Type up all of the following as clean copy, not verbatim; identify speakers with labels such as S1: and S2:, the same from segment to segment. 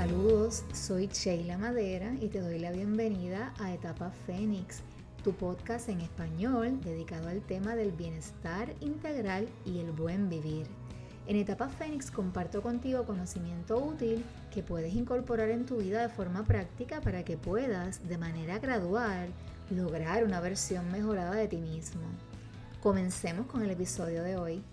S1: Saludos, soy Sheila Madera y te doy la bienvenida a Etapa Fénix, tu podcast en español dedicado al tema del bienestar integral y el buen vivir. En Etapa Fénix comparto contigo conocimiento útil que puedes incorporar en tu vida de forma práctica para que puedas, de manera gradual, lograr una versión mejorada de ti mismo. Comencemos con el episodio de hoy.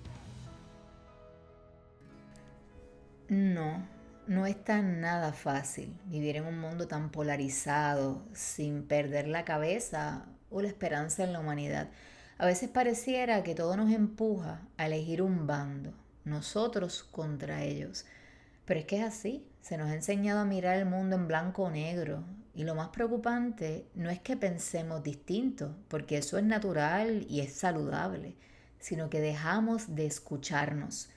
S1: No está nada fácil vivir en un mundo tan polarizado, sin perder la cabeza o la esperanza en la humanidad. A veces pareciera que todo nos empuja a elegir un bando, nosotros contra ellos. Pero es que es así, se nos ha enseñado a mirar el mundo en blanco o negro. Y lo más preocupante no es que pensemos distinto, porque eso es natural y es saludable, sino que dejamos de escucharnos.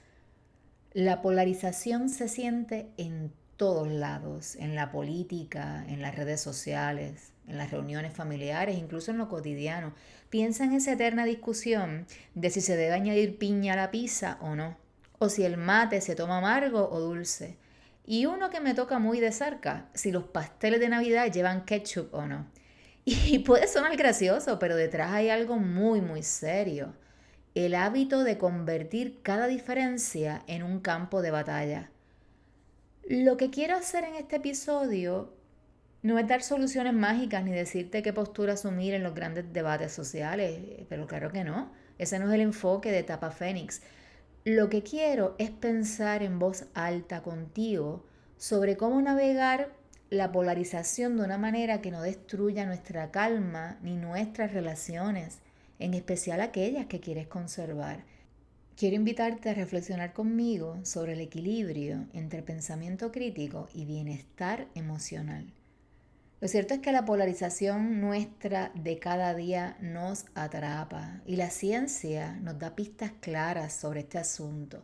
S1: La polarización se siente en todos lados, en la política, en las redes sociales, en las reuniones familiares, incluso en lo cotidiano. Piensa en esa eterna discusión de si se debe añadir piña a la pizza o no, o si el mate se toma amargo o dulce. Y uno que me toca muy de cerca, si los pasteles de Navidad llevan ketchup o no. Y puede sonar gracioso, pero detrás hay algo muy serio: el hábito de convertir cada diferencia en un campo de batalla. Lo que quiero hacer en este episodio no es dar soluciones mágicas ni decirte qué postura asumir en los grandes debates sociales, pero claro que no. Ese no es el enfoque de Etapa Fénix. Lo que quiero es pensar en voz alta contigo sobre cómo navegar la polarización de una manera que no destruya nuestra calma ni nuestras relaciones, en especial aquellas que quieres conservar. Quiero invitarte a reflexionar conmigo sobre el equilibrio entre pensamiento crítico y bienestar emocional. Lo cierto es que la polarización nuestra de cada día nos atrapa y la ciencia nos da pistas claras sobre este asunto.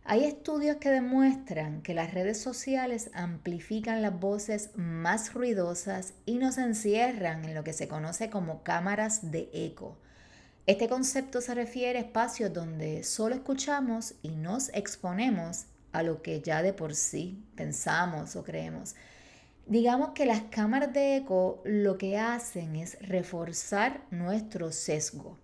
S1: Hay estudios que demuestran que las redes sociales amplifican las voces más ruidosas y nos encierran en lo que se conoce como cámaras de eco. Este concepto se refiere a espacios donde solo escuchamos y nos exponemos a lo que ya de por sí pensamos o creemos. Digamos que las cámaras de eco lo que hacen es reforzar nuestro sesgo.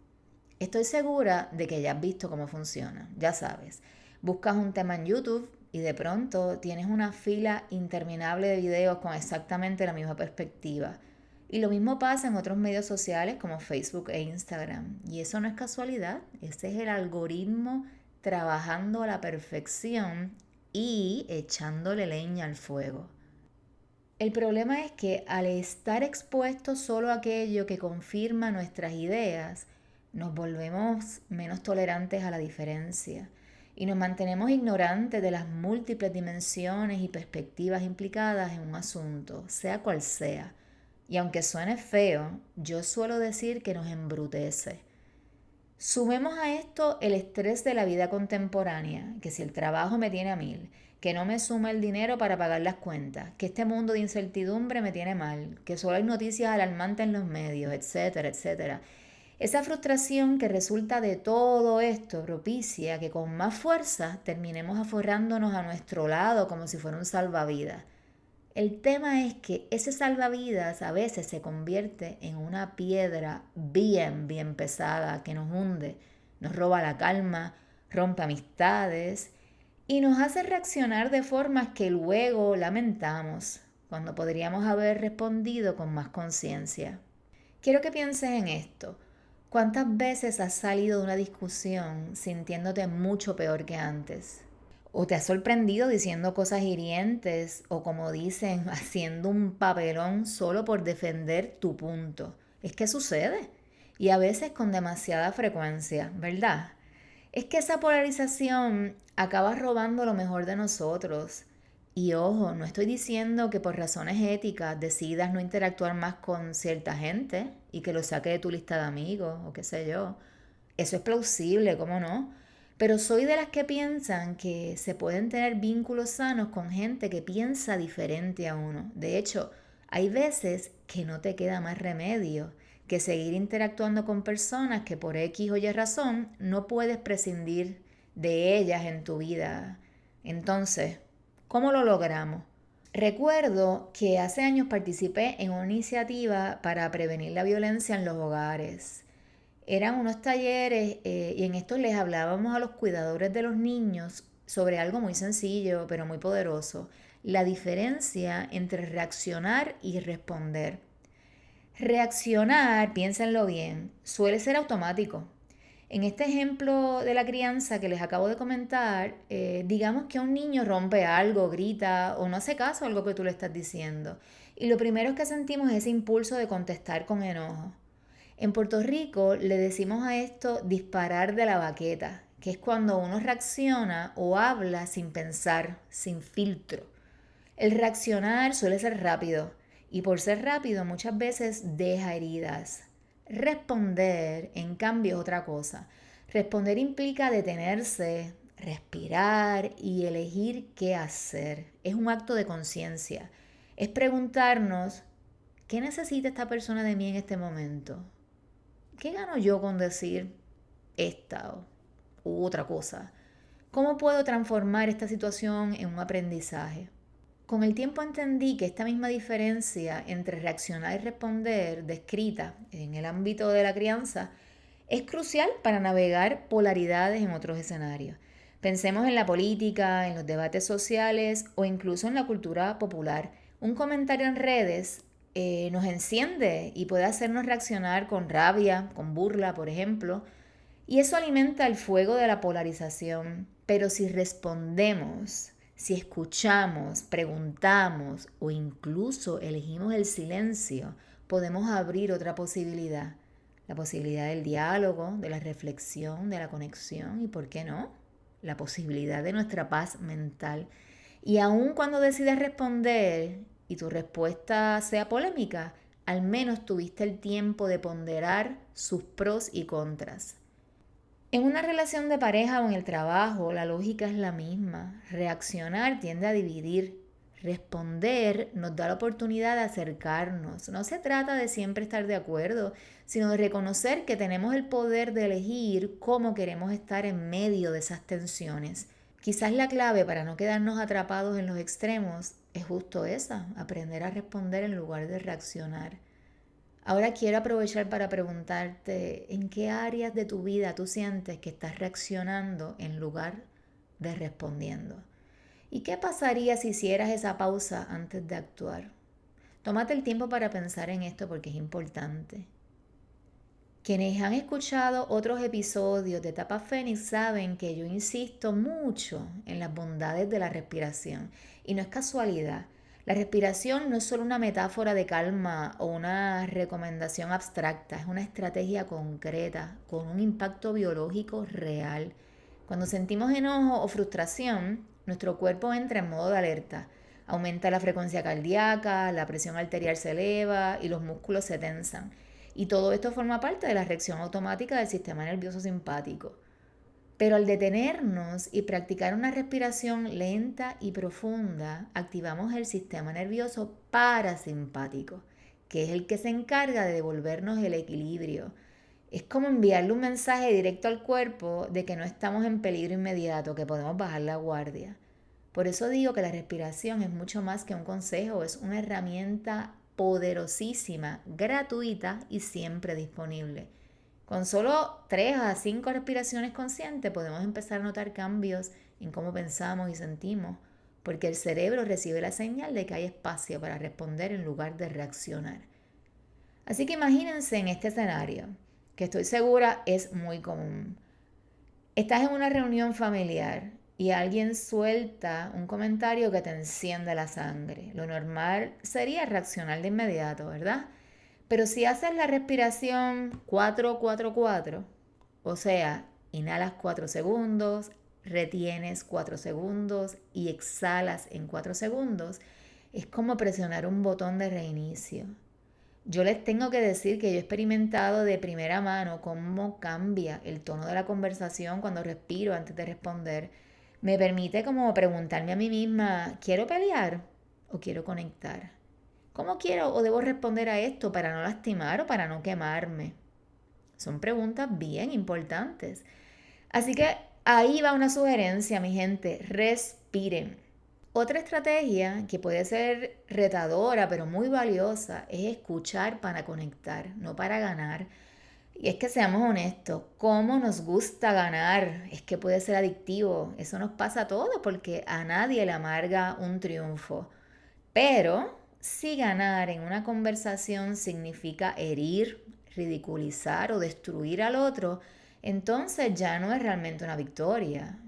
S1: Estoy segura de que ya has visto cómo funciona, ya sabes. Buscas un tema en YouTube y de pronto tienes una fila interminable de videos con exactamente la misma perspectiva. Y lo mismo pasa en otros medios sociales como Facebook e Instagram. Y eso no es casualidad, ese es el algoritmo trabajando a la perfección y echándole leña al fuego. El problema es que al estar expuestos solo a aquello que confirma nuestras ideas, nos volvemos menos tolerantes a la diferencia y nos mantenemos ignorantes de las múltiples dimensiones y perspectivas implicadas en un asunto, sea cual sea. Y aunque suene feo, yo suelo decir que nos embrutece. Sumemos a esto el estrés de la vida contemporánea, que si el trabajo me tiene a mil, que no me suma el dinero para pagar las cuentas, que este mundo de incertidumbre me tiene mal, que solo hay noticias alarmantes en los medios, etcétera, etcétera. Esa frustración que resulta de todo esto propicia que con más fuerza terminemos aferrándonos a nuestro lado como si fuera un salvavidas. El tema es que ese salvavidas a veces se convierte en una piedra bien pesada que nos hunde, nos roba la calma, rompe amistades y nos hace reaccionar de formas que luego lamentamos cuando podríamos haber respondido con más conciencia. Quiero que pienses en esto. ¿Cuántas veces has salido de una discusión sintiéndote mucho peor que antes? ¿O te has sorprendido diciendo cosas hirientes o, como dicen, haciendo un papelón solo por defender tu punto? Es que sucede, y a veces con demasiada frecuencia, ¿verdad? Es que esa polarización acaba robando lo mejor de nosotros. Y ojo, no estoy diciendo que por razones éticas decidas no interactuar más con cierta gente y que lo saque de tu lista de amigos o qué sé yo. Eso es plausible, ¿cómo no? Pero soy de las que piensan que se pueden tener vínculos sanos con gente que piensa diferente a uno. De hecho, hay veces que no te queda más remedio que seguir interactuando con personas que por X o Y razón no puedes prescindir de ellas en tu vida. Entonces, ¿cómo lo logramos? Recuerdo que hace años participé en una iniciativa para prevenir la violencia en los hogares. Eran unos talleres y en estos les hablábamos a los cuidadores de los niños sobre algo muy sencillo pero muy poderoso, la diferencia entre reaccionar y responder. Reaccionar, piénsenlo bien, suele ser automático. En este ejemplo de la crianza que les acabo de comentar, digamos que un niño rompe algo, grita o no hace caso a algo que tú le estás diciendo. Y lo primero es que sentimos es ese impulso de contestar con enojo. En Puerto Rico le decimos a esto disparar de la baqueta, que es cuando uno reacciona o habla sin pensar, sin filtro. El reaccionar suele ser rápido y por ser rápido muchas veces deja heridas. Responder, en cambio, es otra cosa. Responder implica detenerse, respirar y elegir qué hacer. Es un acto de conciencia. Es preguntarnos, ¿qué necesita esta persona de mí en este momento? ¿Qué gano yo con decir esta u otra cosa? ¿Cómo puedo transformar esta situación en un aprendizaje? Con el tiempo entendí que esta misma diferencia entre reaccionar y responder, descrita en el ámbito de la crianza, es crucial para navegar polaridades en otros escenarios. Pensemos en la política, en los debates sociales o incluso en la cultura popular. Un comentario en redes nos enciende y puede hacernos reaccionar con rabia, con burla, por ejemplo, y eso alimenta el fuego de la polarización. Pero si respondemos, si escuchamos, preguntamos o incluso elegimos el silencio, podemos abrir otra posibilidad. La posibilidad del diálogo, de la reflexión, de la conexión y, ¿por qué no?, la posibilidad de nuestra paz mental. Y aun cuando decidas responder y tu respuesta sea polémica, al menos tuviste el tiempo de ponderar sus pros y contras. En una relación de pareja o en el trabajo, la lógica es la misma. Reaccionar tiende a dividir. Responder nos da la oportunidad de acercarnos. No se trata de siempre estar de acuerdo, sino de reconocer que tenemos el poder de elegir cómo queremos estar en medio de esas tensiones. Quizás la clave para no quedarnos atrapados en los extremos es justo esa, aprender a responder en lugar de reaccionar. Ahora quiero aprovechar para preguntarte en qué áreas de tu vida tú sientes que estás reaccionando en lugar de respondiendo. ¿Y qué pasaría si hicieras esa pausa antes de actuar? Tómate el tiempo para pensar en esto porque es importante. Quienes han escuchado otros episodios de Etapa Fénix saben que yo insisto mucho en las bondades de la respiración. Y no es casualidad. La respiración no es solo una metáfora de calma o una recomendación abstracta, es una estrategia concreta con un impacto biológico real. Cuando sentimos enojo o frustración, nuestro cuerpo entra en modo de alerta. Aumenta la frecuencia cardíaca, la presión arterial se eleva y los músculos se tensan. Y todo esto forma parte de la reacción automática del sistema nervioso simpático. Pero al detenernos y practicar una respiración lenta y profunda, activamos el sistema nervioso parasimpático, que es el que se encarga de devolvernos el equilibrio. Es como enviarle un mensaje directo al cuerpo de que no estamos en peligro inmediato, que podemos bajar la guardia. Por eso digo que la respiración es mucho más que un consejo, es una herramienta poderosísima, gratuita y siempre disponible. Con solo 3 a 5 respiraciones conscientes podemos empezar a notar cambios en cómo pensamos y sentimos, porque el cerebro recibe la señal de que hay espacio para responder en lugar de reaccionar. Así que imagínense en este escenario, que estoy segura es muy común. Estás en una reunión familiar y alguien suelta un comentario que te enciende la sangre. Lo normal sería reaccionar de inmediato, ¿verdad? Pero si haces la respiración 4-4-4, o sea, inhalas 4 segundos, retienes 4 segundos y exhalas en 4 segundos, es como presionar un botón de reinicio. Yo les tengo que decir que yo he experimentado de primera mano cómo cambia el tono de la conversación cuando respiro antes de responder. Me permite como preguntarme a mí misma, ¿quiero pelear o quiero conectar? ¿Cómo quiero o debo responder a esto para no lastimar o para no quemarme? Son preguntas bien importantes. Así que ahí va una sugerencia, mi gente, respiren. Otra estrategia que puede ser retadora pero muy valiosa es escuchar para conectar, no para ganar. Y es que seamos honestos, ¿cómo nos gusta ganar? Es que puede ser adictivo. Eso nos pasa a todos porque a nadie le amarga un triunfo. Pero si ganar en una conversación significa herir, ridiculizar o destruir al otro, entonces ya no es realmente una victoria.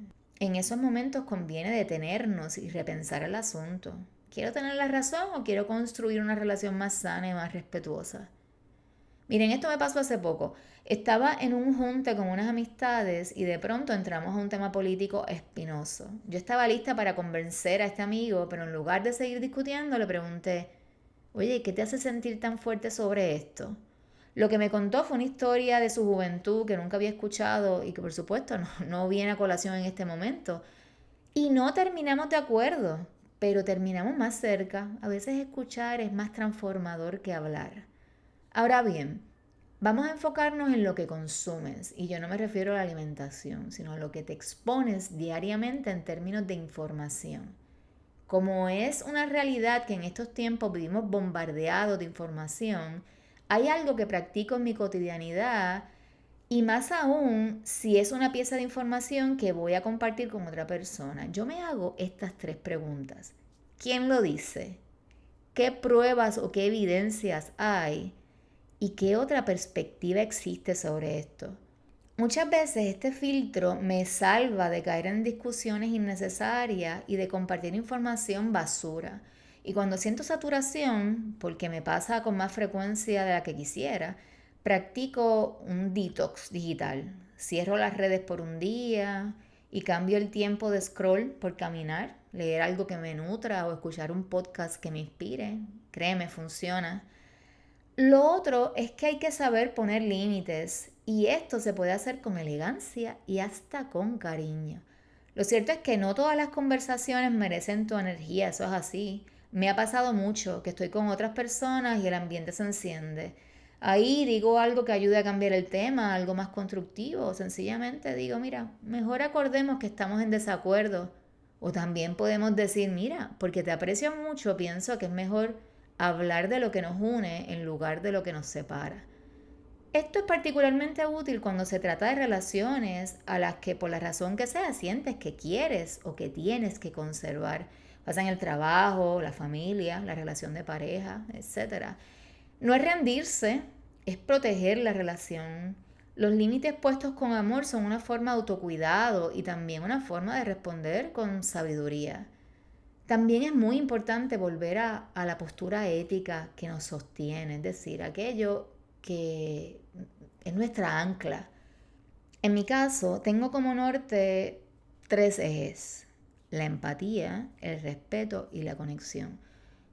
S1: En esos momentos conviene detenernos y repensar el asunto. ¿Quiero tener la razón o quiero construir una relación más sana y más respetuosa? Miren, esto me pasó hace poco. Estaba en un junte con unas amistades y de pronto entramos a un tema político espinoso. Yo estaba lista para convencer a este amigo, pero en lugar de seguir discutiendo le pregunté, oye, ¿qué te hace sentir tan fuerte sobre esto? Lo que me contó fue una historia de su juventud que nunca había escuchado y que por supuesto no viene a colación en este momento. Y no terminamos de acuerdo, pero terminamos más cerca. A veces escuchar es más transformador que hablar. Ahora bien, vamos a enfocarnos en lo que consumes, y yo no me refiero a la alimentación, sino a lo que te expones diariamente en términos de información. Como es una realidad que en estos tiempos vivimos bombardeados de información, hay algo que practico en mi cotidianidad y más aún si es una pieza de información que voy a compartir con otra persona. Yo me hago estas tres preguntas. ¿Quién lo dice? ¿Qué pruebas o qué evidencias hay? ¿Y qué otra perspectiva existe sobre esto? Muchas veces este filtro me salva de caer en discusiones innecesarias y de compartir información basura. Y cuando siento saturación, porque me pasa con más frecuencia de la que quisiera, practico un detox digital. Cierro las redes por un día y cambio el tiempo de scroll por caminar, leer algo que me nutra o escuchar un podcast que me inspire. Créeme, funciona. Lo otro es que hay que saber poner límites y esto se puede hacer con elegancia y hasta con cariño. Lo cierto es que no todas las conversaciones merecen tu energía, eso es así. Me ha pasado mucho que estoy con otras personas y el ambiente se enciende. Ahí digo algo que ayude a cambiar el tema, algo más constructivo. Sencillamente digo, mira, mejor acordemos que estamos en desacuerdo. O también podemos decir, mira, porque te aprecio mucho, pienso que es mejor hablar de lo que nos une en lugar de lo que nos separa. Esto es particularmente útil cuando se trata de relaciones a las que por la razón que sea sientes que quieres o que tienes que conservar. Pasa en el trabajo, la familia, la relación de pareja, etcétera. No es rendirse, es proteger la relación. Los límites puestos con amor son una forma de autocuidado y también una forma de responder con sabiduría. También es muy importante volver a la postura ética que nos sostiene, es decir, aquello que es nuestra ancla. En mi caso, tengo como norte tres ejes: la empatía, el respeto y la conexión.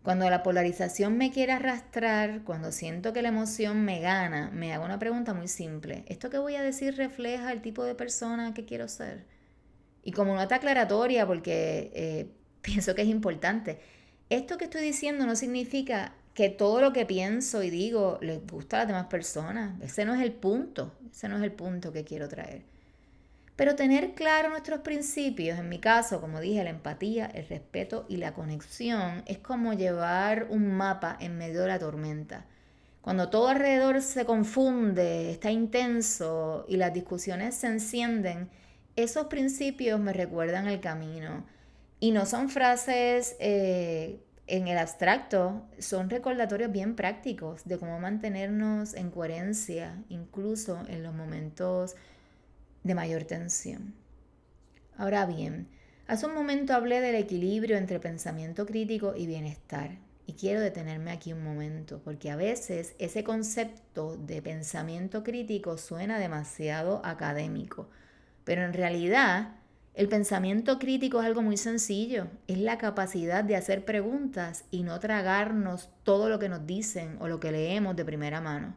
S1: Cuando la polarización me quiere arrastrar, cuando siento que la emoción me gana, me hago una pregunta muy simple. ¿Esto que voy a decir refleja el tipo de persona que quiero ser? Y como nota aclaratoria, porque pienso que es importante, esto que estoy diciendo no significa que todo lo que pienso y digo les gusta a las demás personas. Ese no es el punto, ese no es el punto que quiero traer. Pero tener claro nuestros principios, en mi caso, como dije, la empatía, el respeto y la conexión, es como llevar un mapa en medio de la tormenta. Cuando todo alrededor se confunde, está intenso y las discusiones se encienden, esos principios me recuerdan el camino. Y no son frases en el abstracto, son recordatorios bien prácticos de cómo mantenernos en coherencia, incluso en los momentos de mayor tensión. Ahora bien, hace un momento hablé del equilibrio entre pensamiento crítico y bienestar. Y quiero detenerme aquí un momento, porque a veces ese concepto de pensamiento crítico suena demasiado académico. Pero en realidad, el pensamiento crítico es algo muy sencillo. Es la capacidad de hacer preguntas y no tragarnos todo lo que nos dicen o lo que leemos de primera mano.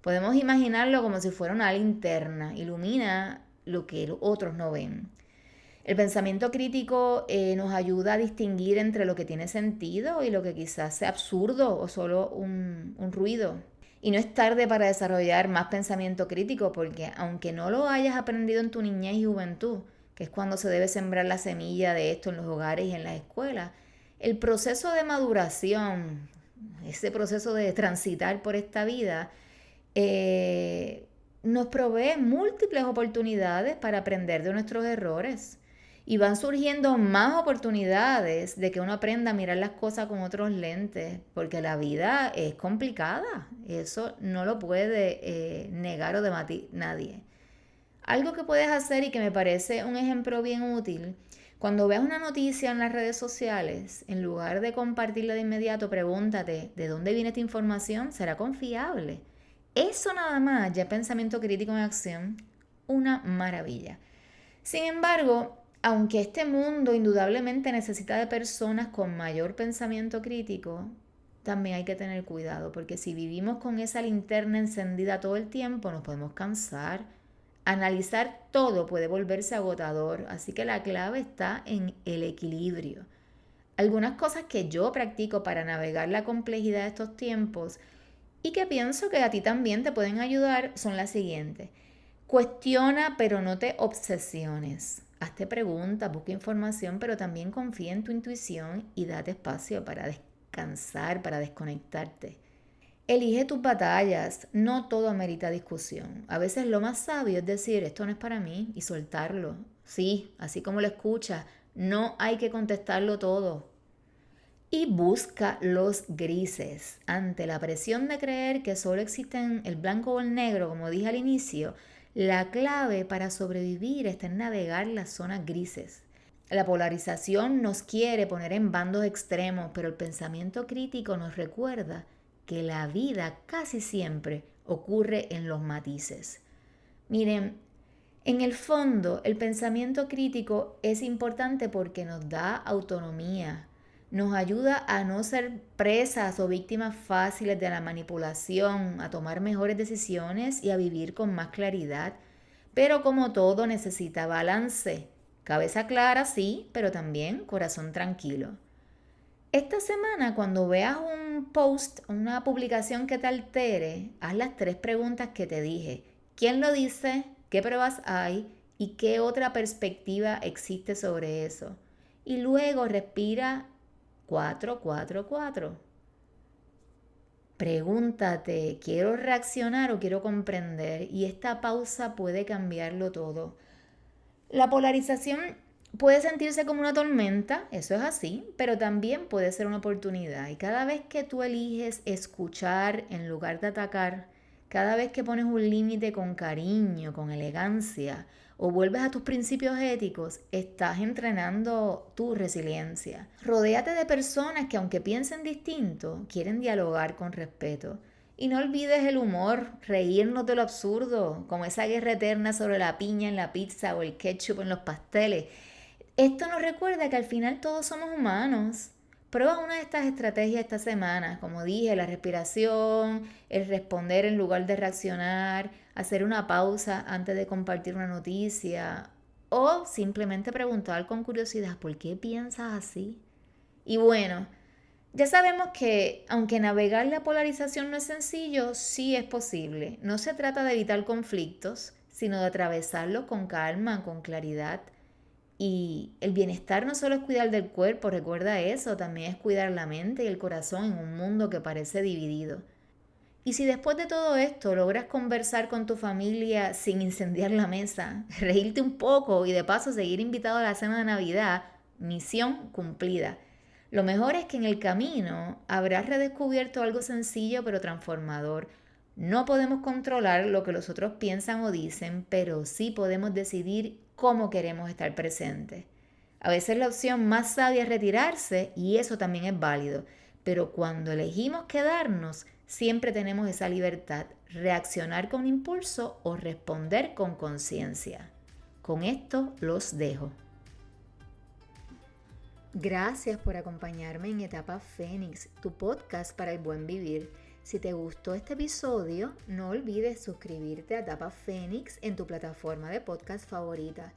S1: Podemos imaginarlo como si fuera una linterna, ilumina lo que otros no ven. El pensamiento crítico nos ayuda a distinguir entre lo que tiene sentido y lo que quizás sea absurdo o solo un ruido. Y no es tarde para desarrollar más pensamiento crítico porque aunque no lo hayas aprendido en tu niñez y juventud, que es cuando se debe sembrar la semilla de esto en los hogares y en las escuelas, el proceso de maduración, ese proceso de transitar por esta vida, nos provee múltiples oportunidades para aprender de nuestros errores. Y van surgiendo más oportunidades de que uno aprenda a mirar las cosas con otros lentes, porque la vida es complicada. Eso no lo puede negar o debatir nadie. Algo que puedes hacer y que me parece un ejemplo bien útil, cuando veas una noticia en las redes sociales, en lugar de compartirla de inmediato, pregúntate, ¿de dónde viene esta información? ¿Será confiable? Eso nada más, ya pensamiento crítico en acción, una maravilla. Sin embargo, aunque este mundo indudablemente necesita de personas con mayor pensamiento crítico, también hay que tener cuidado, porque si vivimos con esa linterna encendida todo el tiempo, nos podemos cansar. Analizar todo puede volverse agotador, así que la clave está en el equilibrio. Algunas cosas que yo practico para navegar la complejidad de estos tiempos y que pienso que a ti también te pueden ayudar son las siguientes. Cuestiona, pero no te obsesiones. Hazte preguntas, busca información, pero también confía en tu intuición y date espacio para descansar, para desconectarte. Elige tus batallas, no todo amerita discusión. A veces lo más sabio es decir, esto no es para mí y soltarlo. Sí, así como lo escuchas, no hay que contestarlo todo. Y busca los grises. Ante la presión de creer que solo existen el blanco o el negro, como dije al inicio, la clave para sobrevivir está en navegar las zonas grises. La polarización nos quiere poner en bandos extremos, pero el pensamiento crítico nos recuerda que la vida casi siempre ocurre en los matices. Miren, en el fondo, el pensamiento crítico es importante porque nos da autonomía, nos ayuda a no ser presas o víctimas fáciles de la manipulación, a tomar mejores decisiones y a vivir con más claridad. Pero como todo necesita balance. Cabeza clara, sí, pero también corazón tranquilo. Esta semana, cuando veas un post, una publicación que te altere, haz las 3 preguntas que te dije. ¿Quién lo dice? ¿Qué pruebas hay? ¿Y qué otra perspectiva existe sobre eso? Y luego respira 4-4-4. Pregúntate, ¿quiero reaccionar o quiero comprender? Y esta pausa puede cambiarlo todo. La polarización puede sentirse como una tormenta, eso es así, pero también puede ser una oportunidad. Y cada vez que tú eliges escuchar en lugar de atacar, cada vez que pones un límite con cariño, con elegancia, o vuelves a tus principios éticos, estás entrenando tu resiliencia. Rodéate de personas que aunque piensen distinto, quieren dialogar con respeto. Y no olvides el humor, reírnos de lo absurdo, como esa guerra eterna sobre la piña en la pizza o el ketchup en los pasteles. Esto nos recuerda que al final todos somos humanos. Prueba una de estas estrategias esta semana, como dije, la respiración, el responder en lugar de reaccionar, hacer una pausa antes de compartir una noticia o simplemente preguntar con curiosidad, ¿por qué piensas así? Y bueno, ya sabemos que aunque navegar la polarización no es sencillo, sí es posible. No se trata de evitar conflictos, sino de atravesarlos con calma, con claridad. Y el bienestar no solo es cuidar del cuerpo, recuerda eso, también es cuidar la mente y el corazón en un mundo que parece dividido. Y si después de todo esto logras conversar con tu familia sin incendiar la mesa, reírte un poco y de paso seguir invitado a la cena de Navidad, misión cumplida. Lo mejor es que en el camino habrás redescubierto algo sencillo pero transformador. No podemos controlar lo que los otros piensan o dicen, pero sí podemos decidir cómo queremos estar presentes. A veces la opción más sabia es retirarse y eso también es válido, pero cuando elegimos quedarnos, siempre tenemos esa libertad, reaccionar con impulso o responder con conciencia. Con esto los dejo. Gracias por acompañarme en Etapa Fénix, tu podcast para el buen vivir. Si te gustó este episodio, no olvides suscribirte a Etapa Fénix en tu plataforma de podcast favorita.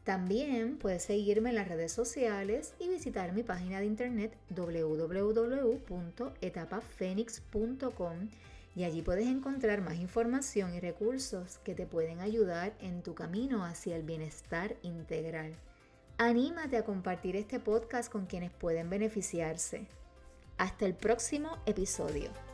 S1: También puedes seguirme en las redes sociales y visitar mi página de internet www.etapafenix.com y allí puedes encontrar más información y recursos que te pueden ayudar en tu camino hacia el bienestar integral. Anímate a compartir este podcast con quienes pueden beneficiarse. Hasta el próximo episodio.